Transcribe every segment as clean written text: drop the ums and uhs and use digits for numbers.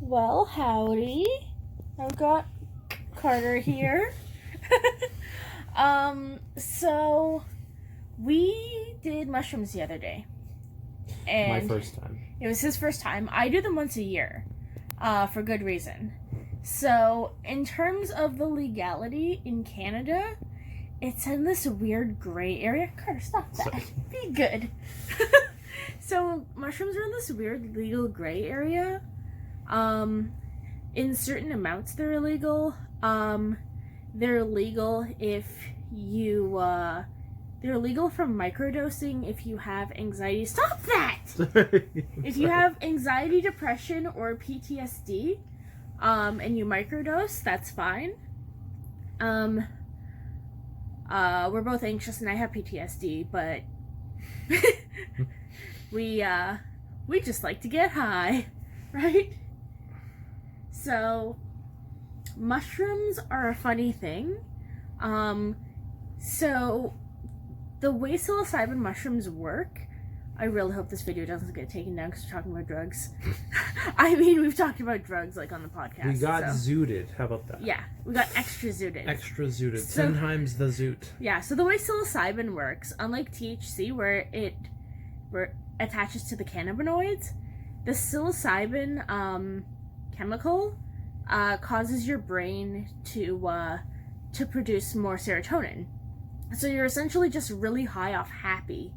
Well, howdy. I've got Carter here. So we did mushrooms the other day. And my first time. It was his first time. I do them once a year, for good reason. So, in terms of the legality in Canada, it's in this weird gray area. Carter, stop that. Sorry. Be good. So, mushrooms are in this weird legal gray area. In certain amounts they're illegal. They're legal if you, they're legal from microdosing if you have anxiety. Stop that! If you have anxiety, depression, or PTSD, and you microdose, that's fine. We're both anxious and I have PTSD, but we just like to get high, right? So, mushrooms are a funny thing. So, the way psilocybin mushrooms work, I really hope this video doesn't get taken down because we're talking about drugs. I mean, we've talked about drugs, like, on the podcast. We got zooted. How about that? Yeah, we got extra zooted. Extra zooted. So, 10 times the zoot. Yeah, so the way psilocybin works, unlike THC, where it attaches to the cannabinoids, the psilocybin chemical causes your brain to produce more serotonin. So you're essentially just really high off happy.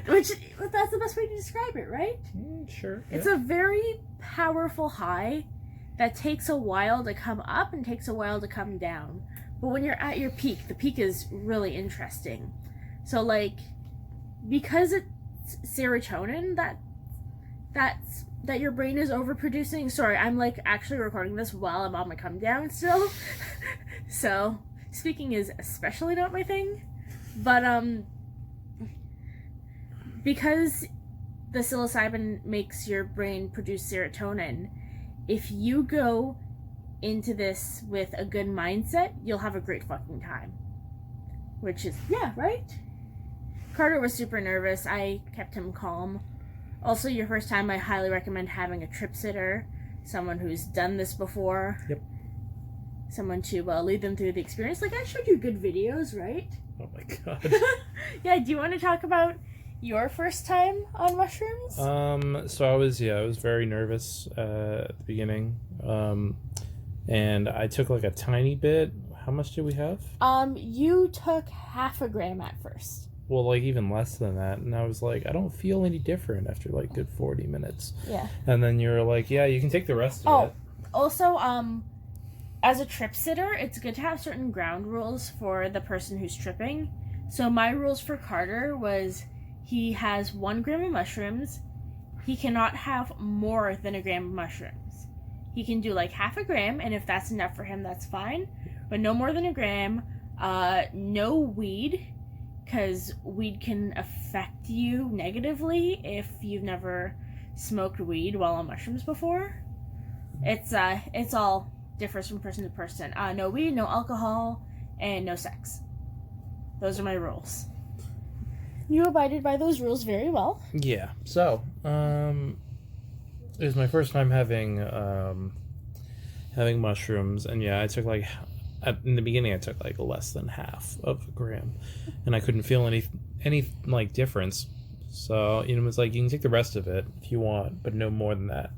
That's the best way to describe it, right? Sure. It's a very powerful high that takes a while to come up and takes a while to come down. But when you're at your peak, the peak is really interesting. So, like, because it's serotonin that your brain is overproducing. Sorry, I'm, like, actually recording this while I'm on my come down still. So, speaking is especially not my thing. But, because the psilocybin makes your brain produce serotonin, if you go into this with a good mindset, you'll have a great fucking time. Which is, yeah, right? Carter was super nervous. I kept him calm. Also, your first time, I highly recommend having a trip sitter, someone who's done this before. Yep. Someone to lead them through the experience. Like, I showed you good videos, right? Oh my god. Yeah, do you want to talk about your first time on mushrooms? So I was very nervous at the beginning. And I took like a tiny bit. How much did we have? You took half a gram at first. Well, like even less than that. And I was like, I don't feel any different after like good 40 minutes. Yeah. And then you're like, yeah, you can take the rest of it. Also, as a trip sitter, it's good to have certain ground rules for the person who's tripping. So my rules for Carter was he has 1 gram of mushrooms. He cannot have more than a gram of mushrooms. He can do like half a gram, and if that's enough for him, that's fine. Yeah. But no more than a gram. No weed, because weed can affect you negatively if you've never smoked weed while on mushrooms before. It's all differs from person to person. No weed, no alcohol, and no sex. Those are my rules. You abided by those rules very well. Yeah. So, it was my first time having mushrooms, and yeah, I took like in the beginning I took like less than half of a gram, and I couldn't feel any like difference. So it was like, you can take the rest of it if you want, but no more than that.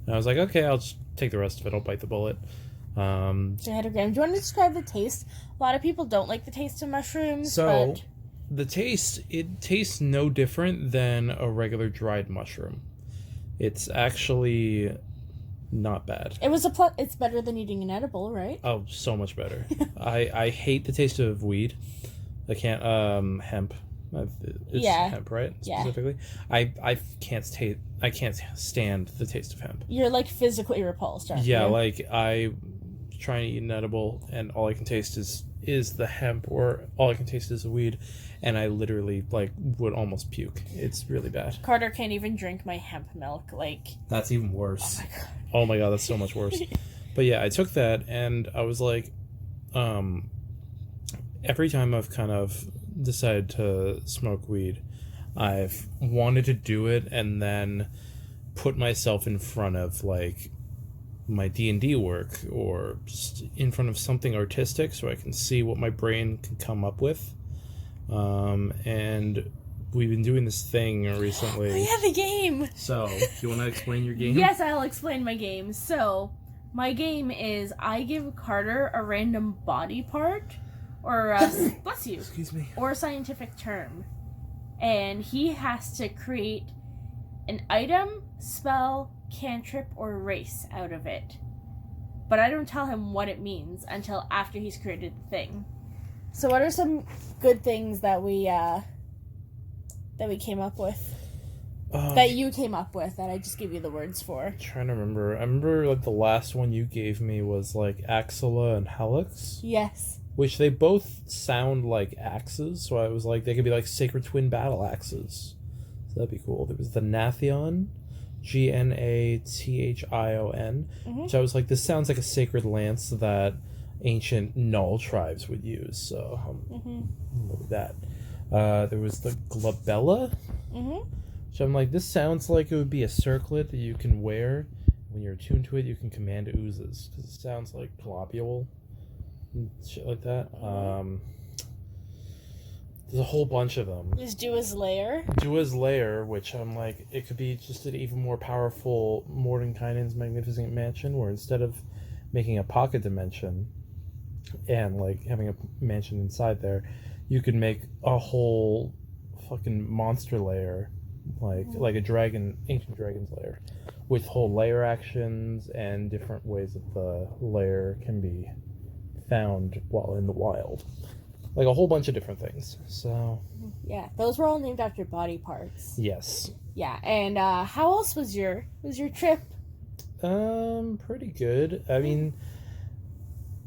And I was like, okay, I'll just take the rest of it. I'll bite the bullet. So you had a gram. Do you want to describe the taste? A lot of people don't like the taste of mushrooms. So but the taste, it tastes no different than a regular dried mushroom. It's actually not bad. It's better than eating an edible, right? Oh, so much better. I hate the taste of weed. I can't hemp. It's hemp, right? Specifically. Yeah. I can't stand the taste of hemp. You're like physically repulsed, aren't you? Yeah, like I try and eat an edible and all I can taste is the hemp, or all I can taste is the weed, and I literally like would almost puke. It's really bad. Carter can't even drink my hemp milk. Like, that's even worse. Oh my god. Oh my god, that's so much worse. But yeah, I took that and I was like, every time I've kind of decided to smoke weed, I've wanted to do it and then put myself in front of like my D&D work or just in front of something artistic so I can see what my brain can come up with. And we've been doing this thing recently. Oh yeah, the game! So, do you want to explain your game? Yes, I'll explain my game. So, my game is I give Carter a random body part, or bless you, Excuse me, or a scientific term. And he has to create an item, spell, cantrip, or race out of it. But I don't tell him what it means until after he's created the thing. So what are some good things that we came up with? That you came up with, that I just give you the words for. I'm trying to remember. I remember like the last one you gave me was like Axilla and Helix. Yes. Which they both sound like axes, so I was like, they could be like sacred twin battle axes. So that'd be cool. There was the Nathion, Gnathion, which I was like, this sounds like a sacred lance that ancient Null tribes would use, so look at that. There was the Glabella, which I'm like, this sounds like it would be a circlet that you can wear. When you're attuned to it, you can command oozes, because it sounds like globule and shit like that. There's a whole bunch of them. There's Dua's Lair. Dua's Lair, which I'm like, it could be just an even more powerful Mordenkainen's Magnificent Mansion, where instead of making a pocket dimension and like having a mansion inside there, you could make a whole fucking monster lair, like a dragon, ancient dragon's lair, with whole lair actions and different ways that the lair can be found while in the wild. Like a whole bunch of different things. So yeah, those were all named after body parts. Yes. Yeah, and how else was your trip? Pretty good. I mean,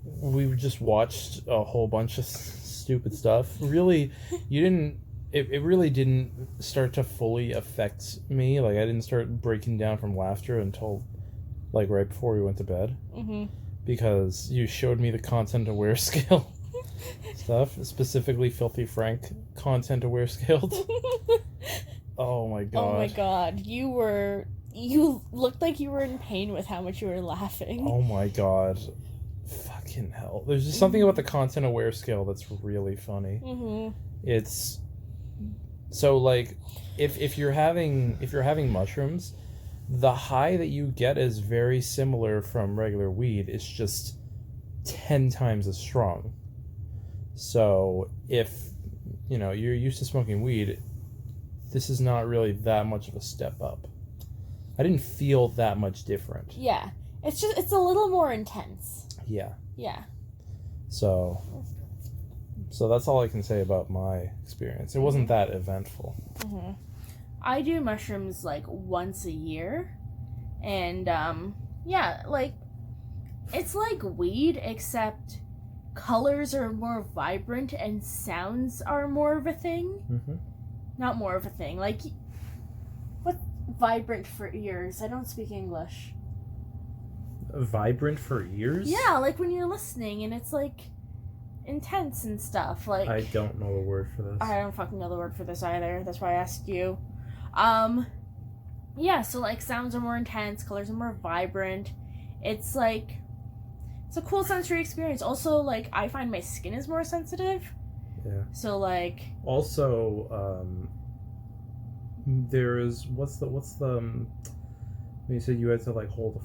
we just watched a whole bunch of stupid stuff. Really, it really didn't start to fully affect me. Like, I didn't start breaking down from laughter until like right before we went to bed. Because you showed me the content aware scale stuff, specifically Filthy Frank content aware scaled. Oh my god. Oh my god. You looked like you were in pain with how much you were laughing. Oh my god. Fucking hell. There's just something about the content aware scale that's really funny. It's so like if you're having mushrooms, the high that you get is very similar from regular weed. It's just 10 times as strong. So if, you're used to smoking weed, this is not really that much of a step up. I didn't feel that much different. Yeah. It's a little more intense. Yeah. Yeah. So that's all I can say about my experience. It wasn't that eventful. I do mushrooms like once a year. And yeah, like it's like weed, except colors are more vibrant and sounds are more of a thing. Not more of a thing. Like, what vibrant for ears? I don't speak English. Vibrant for ears? Yeah, like when you're listening and it's like intense and stuff. Like, I don't know the word for this. I don't fucking know the word for this either. That's why I asked you. Yeah, so like sounds are more intense, colors are more vibrant. It's like, it's a cool sensory experience. Also, like, I find my skin is more sensitive. Yeah. So like. Also, there is what's the when you said you had to like hold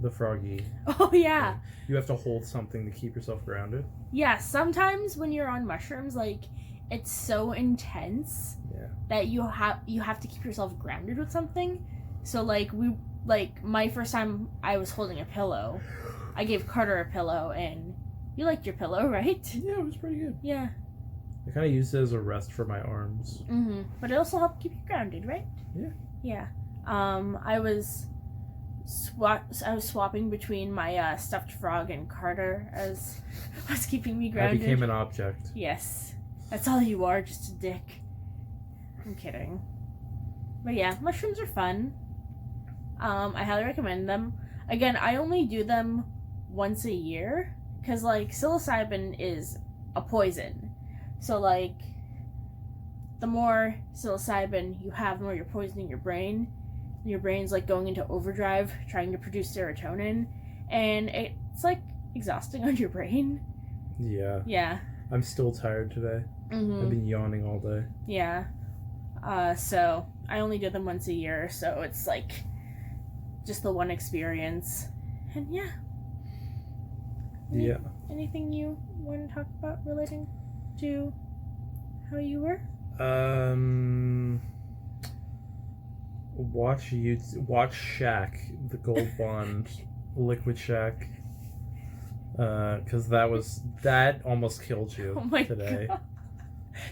the froggy. Oh yeah. You have to hold something to keep yourself grounded. Yeah, sometimes when you're on mushrooms, like, it's so intense that you have to keep yourself grounded with something. So like my first time I was holding a pillow, I gave Carter a pillow, and you liked your pillow, right? Yeah, it was pretty good. Yeah. I kind of used it as a rest for my arms. But it also helped keep you grounded, right? Yeah. Yeah. I was swapping between my stuffed frog and Carter as was keeping me grounded. I became an object. Yes. That's all you are, just a dick. I'm kidding. But yeah, mushrooms are fun. I highly recommend them. Again, I only do them once a year, because like psilocybin is a poison. So like, the more psilocybin you have, the more you're poisoning your brain. Your brain's like going into overdrive, trying to produce serotonin, and it's like exhausting on your brain. Yeah. Yeah. I'm still tired today. Mm-hmm. I've been yawning all day. Yeah. So I only do them once a year, so it's like just the one experience. And yeah. Yeah. Anything you want to talk about relating to how you were? Watch Shack, the Gold Bond, Liquid Shack. Because that almost killed you Oh my today. God.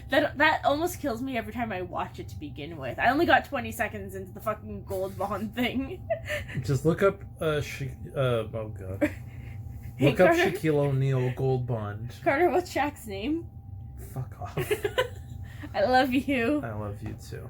That almost kills me every time I watch it to begin with. I only got 20 seconds into the fucking Gold Bond thing. Just look up oh god. Hey, Look up Carter. Shaquille O'Neal Gold Bond. Carter, what's Shaq's name? Fuck off. I love you. I love you too.